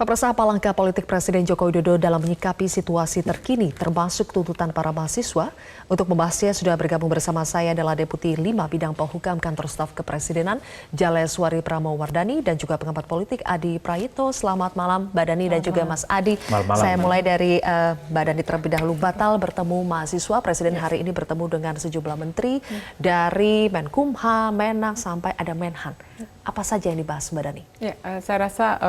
Pemirsa, apa langkah politik Presiden Joko Widodo dalam menyikapi situasi terkini termasuk tuntutan para mahasiswa? Untuk membahasnya sudah bergabung bersama saya adalah Deputi 5 Bidang Polhukam Kantor Staf Kepresidenan Jaleswari Pramowardhani dan juga pengamat politik Adi Prayitno. Selamat malam Mbak Dani dan juga Mas Adi. Malam. Saya mulai dari Mbak Dani terlebih dahulu. Batal bertemu mahasiswa, Presiden hari ini bertemu dengan sejumlah menteri dari Menkumham, Menak sampai ada Menhan. Apa saja yang dibahas Mbak Dani? Ya, saya rasa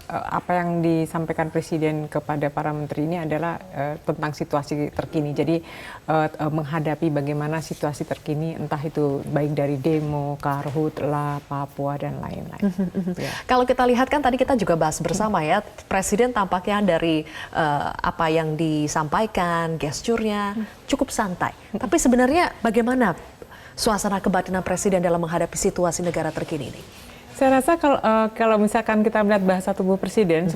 apa yang disampaikan Presiden kepada para menteri ini adalah tentang situasi terkini. Jadi menghadapi bagaimana situasi terkini, entah itu baik dari demo, Karhutla, Papua dan lain-lain. Ya. Kalau kita lihat kan tadi kita juga bahas bersama ya, Presiden tampaknya dari apa yang disampaikan, gesturnya cukup santai. Tapi sebenarnya bagaimana suasana kebatinan Presiden dalam menghadapi situasi negara terkini ini? Saya rasa kalau misalkan kita melihat bahasa tubuh Presiden,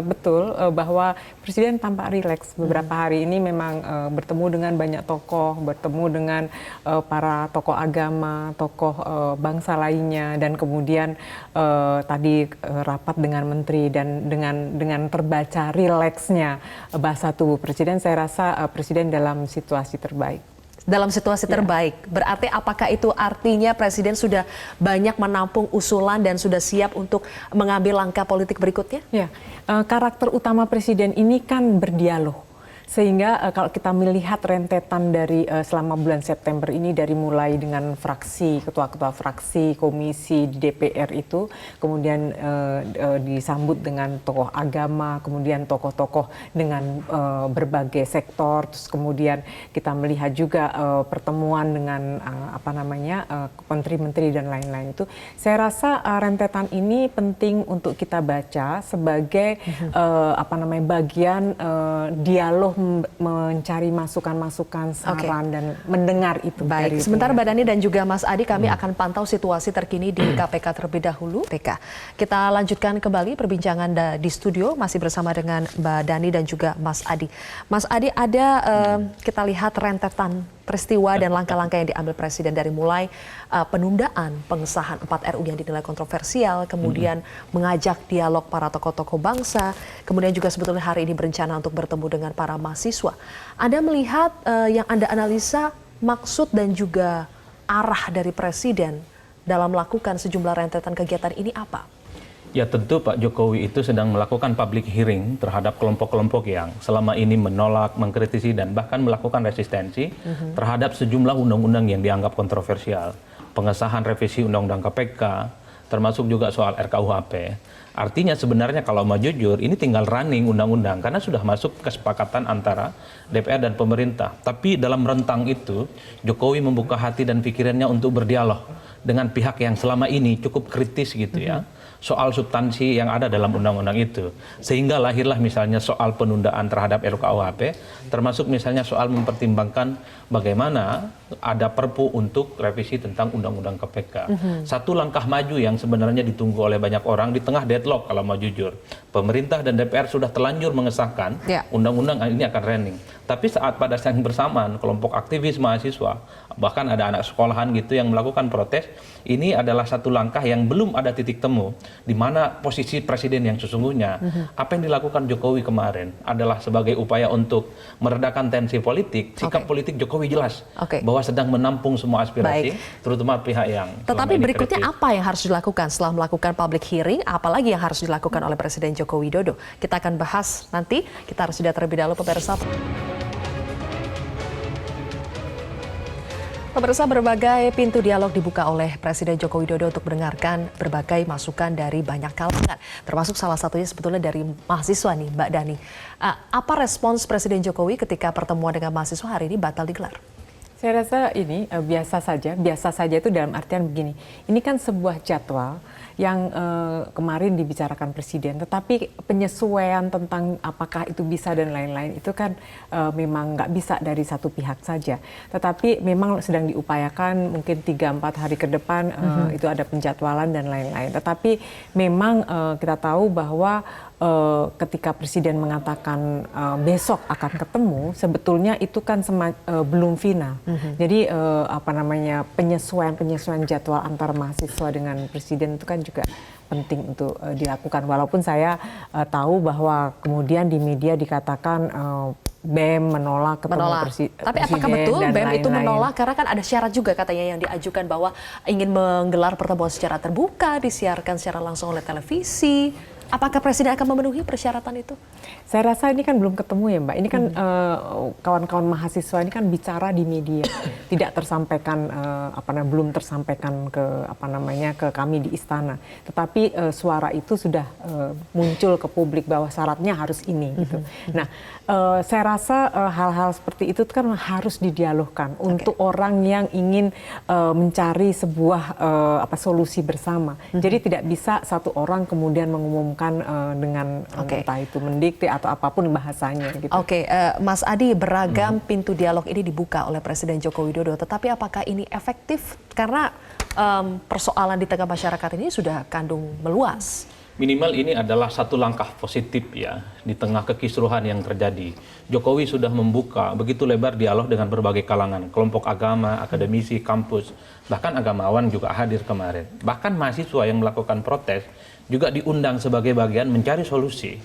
betul bahwa Presiden tampak rileks beberapa hari ini memang bertemu dengan banyak tokoh, bertemu dengan para tokoh agama, tokoh bangsa lainnya, dan kemudian tadi rapat dengan menteri dan dengan terbaca rileksnya bahasa tubuh Presiden, saya rasa Presiden dalam situasi terbaik. Dalam situasi terbaik, berarti apakah itu artinya Presiden sudah banyak menampung usulan dan sudah siap untuk mengambil langkah politik berikutnya? Ya, karakter utama Presiden ini kan berdialog. Sehingga kalau kita melihat rentetan dari selama bulan September ini, dari mulai dengan fraksi, ketua-ketua fraksi, komisi di DPR itu, kemudian disambut dengan tokoh agama, kemudian tokoh-tokoh dengan berbagai sektor, terus kemudian kita melihat juga pertemuan dengan menteri-menteri dan lain-lain itu. Saya rasa rentetan ini penting untuk kita baca sebagai bagian dialog, mencari masukan-masukan, saran dan mendengar itu. Baik, sebentar Mbak Dani dan juga Mas Adi, kami akan pantau situasi terkini di KPK terlebih dahulu. Kita lanjutkan kembali perbincangan di studio, masih bersama dengan Mbak Dani dan juga Mas Adi. Mas Adi, ada kita lihat rentetan peristiwa dan langkah-langkah yang diambil Presiden dari mulai penundaan pengesahan 4 RU yang dinilai kontroversial, kemudian mengajak dialog para tokoh-tokoh bangsa, kemudian juga sebetulnya hari ini berencana untuk bertemu dengan para mahasiswa. Anda melihat yang Anda analisa maksud dan juga arah dari Presiden dalam melakukan sejumlah rentetan kegiatan ini apa? Ya tentu Pak Jokowi itu sedang melakukan public hearing terhadap kelompok-kelompok yang selama ini menolak, mengkritisi dan bahkan melakukan resistensi terhadap sejumlah undang-undang yang dianggap kontroversial. Pengesahan revisi undang-undang KPK, termasuk juga soal RKUHP. Artinya sebenarnya kalau mau jujur ini tinggal running undang-undang karena sudah masuk kesepakatan antara DPR dan pemerintah. Tapi dalam rentang itu Jokowi membuka hati dan pikirannya untuk berdialog dengan pihak yang selama ini cukup kritis gitu ya, soal substansi yang ada dalam undang-undang itu. Sehingga lahirlah misalnya soal penundaan terhadap RKUHP, termasuk misalnya soal mempertimbangkan bagaimana ada perpu untuk revisi tentang undang-undang KPK. Satu langkah maju yang sebenarnya ditunggu oleh banyak orang di tengah deadlock kalau mau jujur. Pemerintah dan DPR sudah telanjur mengesahkan undang-undang ini akan running. Tapi pada saat yang bersamaan, kelompok aktivis mahasiswa, bahkan ada anak sekolahan gitu yang melakukan protes, ini adalah satu langkah yang belum ada titik temu, di mana posisi Presiden yang sesungguhnya. Apa yang dilakukan Jokowi kemarin adalah sebagai upaya untuk meredakan tensi politik, sikap politik Jokowi jelas, bahwa sedang menampung semua aspirasi, terutama pihak yang... Tetapi berikutnya apa yang harus dilakukan setelah melakukan public hearing, apalagi yang harus dilakukan oleh Presiden Joko Widodo? Kita akan bahas nanti, kita harus sudah terlebih dahulu pemirsa. Pemirsa, berbagai pintu dialog dibuka oleh Presiden Joko Widodo untuk mendengarkan berbagai masukan dari banyak kalangan, termasuk salah satunya sebetulnya dari mahasiswa nih, Mbak Dani. Apa respons Presiden Jokowi ketika pertemuan dengan mahasiswa hari ini batal digelar? Saya rasa ini biasa saja itu dalam artian begini, ini kan sebuah jadwal yang kemarin dibicarakan Presiden, tetapi penyesuaian tentang apakah itu bisa dan lain-lain itu kan memang nggak bisa dari satu pihak saja, tetapi memang sedang diupayakan mungkin 3-4 hari ke depan itu ada penjadwalan dan lain-lain, tetapi memang kita tahu bahwa ketika Presiden mengatakan besok akan ketemu, sebetulnya itu kan belum final. Jadi penyesuaian jadwal antara mahasiswa dengan Presiden itu kan juga penting untuk dilakukan. Walaupun saya tahu bahwa kemudian di media dikatakan BEM menolak ketemu Presiden. Tapi apakah betul BEM itu menolak? Karena kan ada syarat juga katanya yang diajukan bahwa ingin menggelar pertemuan secara terbuka, disiarkan secara langsung oleh televisi. Apakah Presiden akan memenuhi persyaratan itu? Saya rasa ini kan belum ketemu ya Mbak. Ini kan kawan-kawan mahasiswa ini kan bicara di media, tidak tersampaikan belum tersampaikan ke kami di istana. Tetapi suara itu sudah muncul ke publik bahwa syaratnya harus ini gitu. Nah, saya rasa hal-hal seperti itu kan harus didialogkan untuk orang yang ingin mencari sebuah solusi bersama. Jadi tidak bisa satu orang kemudian mengumumkan dengan entah itu mendikte atau apapun bahasanya gitu. Mas Adi, beragam pintu dialog ini dibuka oleh Presiden Joko Widodo, tetapi apakah ini efektif? Karena persoalan di tengah masyarakat ini sudah kandung meluas. Minimal ini adalah satu langkah positif ya di tengah kekisruhan yang terjadi. Jokowi sudah membuka begitu lebar dialog dengan berbagai kalangan, kelompok agama, akademisi, kampus, bahkan agamawan juga hadir kemarin. Bahkan mahasiswa yang melakukan protes juga diundang sebagai bagian mencari solusi.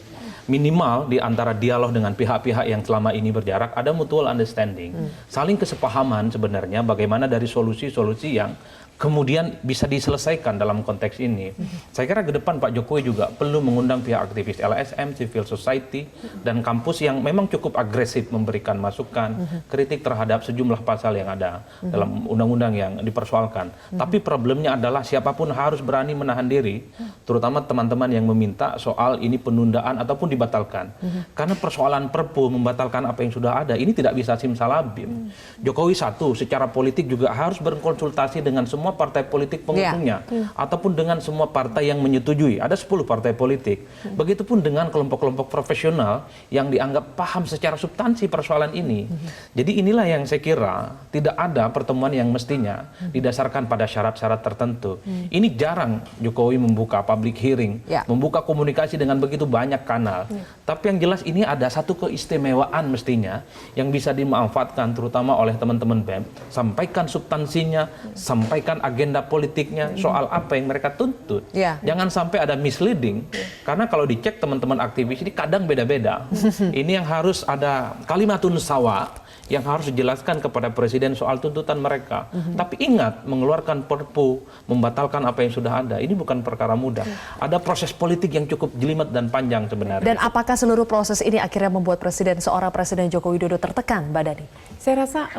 Minimal di antara dialog dengan pihak-pihak yang selama ini berjarak ada mutual understanding, saling kesepahaman sebenarnya bagaimana dari solusi-solusi yang kemudian bisa diselesaikan dalam konteks ini. Saya kira ke depan Pak Jokowi juga perlu mengundang pihak aktivis LSM, civil society, dan kampus yang memang cukup agresif memberikan masukan, kritik terhadap sejumlah pasal yang ada dalam undang-undang yang dipersoalkan. Tapi problemnya adalah siapapun harus berani menahan diri, terutama teman-teman yang meminta soal ini penundaan ataupun dibatalkan. Karena persoalan Perpu membatalkan apa yang sudah ada, ini tidak bisa simsalabim. Jokowi satu, secara politik juga harus berkonsultasi dengan semua partai politik pengusungnya ataupun dengan semua partai yang menyetujui. Ada 10 partai politik. Begitupun dengan kelompok-kelompok profesional yang dianggap paham secara substansi persoalan ini. Jadi inilah yang saya kira tidak ada pertemuan yang mestinya didasarkan pada syarat-syarat tertentu. Ini jarang Jokowi membuka public hearing, membuka komunikasi dengan begitu banyak kanal. Tapi yang jelas ini ada satu keistimewaan mestinya yang bisa dimanfaatkan terutama oleh teman-teman BEM. Sampaikan substansinya, sampaikan agenda politiknya, soal apa yang mereka tuntut. Jangan sampai ada misleading, karena kalau dicek teman-teman aktivis ini kadang beda-beda. Ini yang harus ada kalimatun sawa, yang harus dijelaskan kepada Presiden soal tuntutan mereka. Tapi ingat, mengeluarkan Perpu, membatalkan apa yang sudah ada, ini bukan perkara mudah. Ada proses politik yang cukup jelimet dan panjang sebenarnya. Dan apakah seluruh proses ini akhirnya membuat seorang Presiden Joko Widodo tertekan, Mbak Dani? Saya rasa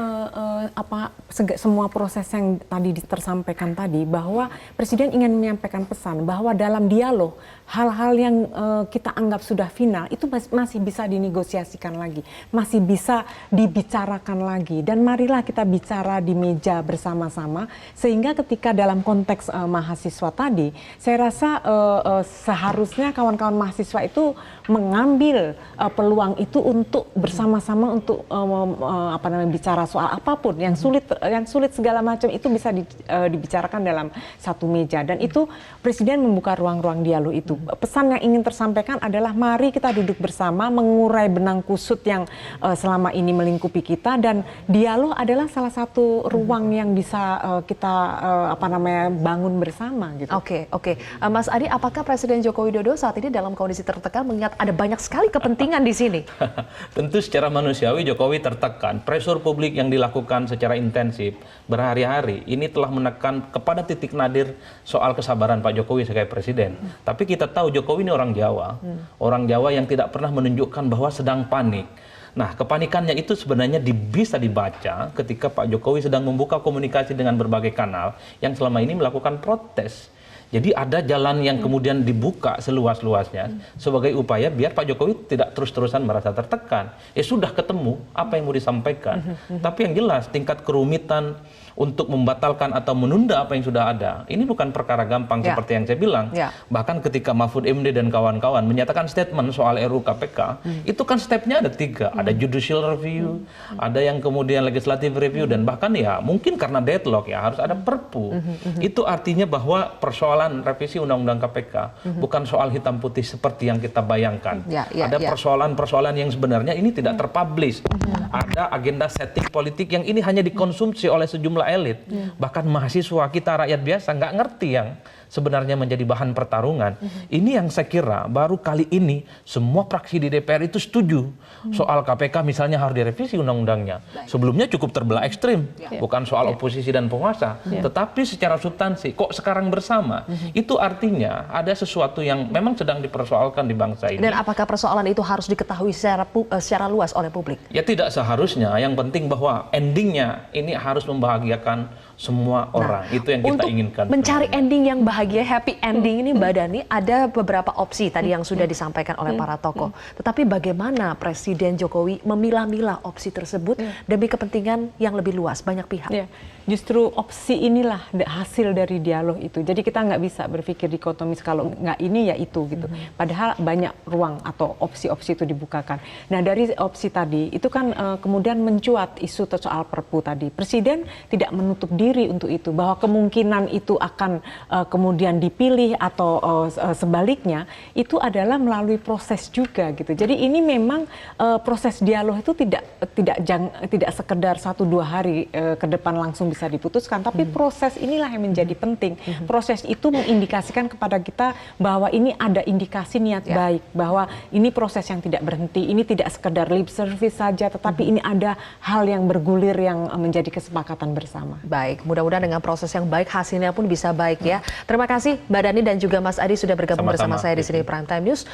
semua proses yang tadi tersampaikan tadi, bahwa Presiden ingin menyampaikan pesan bahwa dalam dialog, hal-hal yang kita anggap sudah final, itu masih bisa dinegosiasikan lagi, masih bisa dibicarakan lagi. Dan marilah kita bicara di meja bersama-sama, sehingga ketika dalam konteks mahasiswa tadi, saya rasa seharusnya kawan-kawan mahasiswa itu mengambil peluang itu untuk bersama-sama untuk bicara soal apapun yang sulit segala macam itu bisa dibicarakan dalam satu meja. Dan itu Presiden membuka ruang-ruang dialog itu. Pesan yang ingin tersampaikan adalah mari kita duduk bersama mengurai benang kusut yang selama ini melingkupi kita, dan dialog adalah salah satu ruang yang bisa kita bangun bersama gitu. Oke. Mas Adi, apakah Presiden Joko Widodo saat ini dalam kondisi tertekan mengingat ada banyak sekali kepentingan di sini? Tentu secara manusiawi Jokowi tertekan. Pressure publik yang dilakukan secara intensif berhari-hari ini telah menekan kepada titik nadir soal kesabaran Pak Jokowi sebagai presiden. Tapi kita tahu Jokowi ini orang Jawa. Orang Jawa yang tidak pernah menunjukkan bahwa sedang panik. Nah, kepanikannya itu sebenarnya bisa dibaca ketika Pak Jokowi sedang membuka komunikasi dengan berbagai kanal yang selama ini melakukan protes. Jadi ada jalan yang kemudian dibuka seluas-luasnya sebagai upaya biar Pak Jokowi tidak terus-terusan merasa tertekan. Sudah ketemu apa yang mau disampaikan. Tapi yang jelas tingkat kerumitan, untuk membatalkan atau menunda apa yang sudah ada, ini bukan perkara gampang seperti yang saya bilang. Bahkan ketika Mahfud MD dan kawan-kawan menyatakan statement soal RUU KPK, itu kan stepnya ada 3. Ada judicial review, ada yang kemudian legislative review, dan bahkan ya mungkin karena deadlock ya harus ada perpu. Itu artinya bahwa persoalan revisi Undang-Undang KPK bukan soal hitam putih seperti yang kita bayangkan. Ada persoalan-persoalan yang sebenarnya ini tidak terpublish. Ada agenda setting politik yang ini hanya dikonsumsi oleh sejumlah elit. Bahkan mahasiswa kita, rakyat biasa, nggak ngerti yang sebenarnya menjadi bahan pertarungan. Ini yang saya kira baru kali ini semua fraksi di DPR itu setuju soal KPK misalnya harus direvisi undang-undangnya. Sebelumnya cukup terbelah ekstrim, bukan soal oposisi dan penguasa, tetapi secara substansi kok sekarang bersama. Itu artinya ada sesuatu yang memang sedang dipersoalkan di bangsa ini. Dan apakah persoalan itu harus diketahui secara luas oleh publik? Ya tidak seharusnya, yang penting bahwa endingnya ini harus membahagiakan semua orang. Itu yang kita inginkan. Untuk mencari ending yang bahagia, happy ending ini Mbak Dani, ada beberapa opsi tadi yang sudah disampaikan oleh para tokoh. Tetapi bagaimana Presiden Jokowi memilah-milah opsi tersebut demi kepentingan yang lebih luas, banyak pihak? Justru opsi inilah hasil dari dialog itu. Jadi kita nggak bisa berpikir dikotomis kalau nggak ini ya itu gitu. Padahal banyak ruang atau opsi-opsi itu dibukakan. Nah dari opsi tadi itu kan kemudian mencuat isu soal Perpu tadi. Presiden tidak menutup diri untuk itu, bahwa kemungkinan itu akan kemudian dipilih atau sebaliknya itu adalah melalui proses juga gitu. Jadi ini memang proses dialog itu tidak sekedar 1-2 hari ke depan langsung bisa diputuskan, tapi proses inilah yang menjadi penting. Proses itu mengindikasikan kepada kita bahwa ini ada indikasi niat baik, bahwa ini proses yang tidak berhenti, ini tidak sekedar lip service saja, tetapi ini ada hal yang bergulir yang menjadi kesepakatan bersama. Baik, mudah-mudahan dengan proses yang baik hasilnya pun bisa baik ya. Terima kasih Mbak Dani dan juga Mas Adi sudah bergabung bersama saya di sini Prime Time News.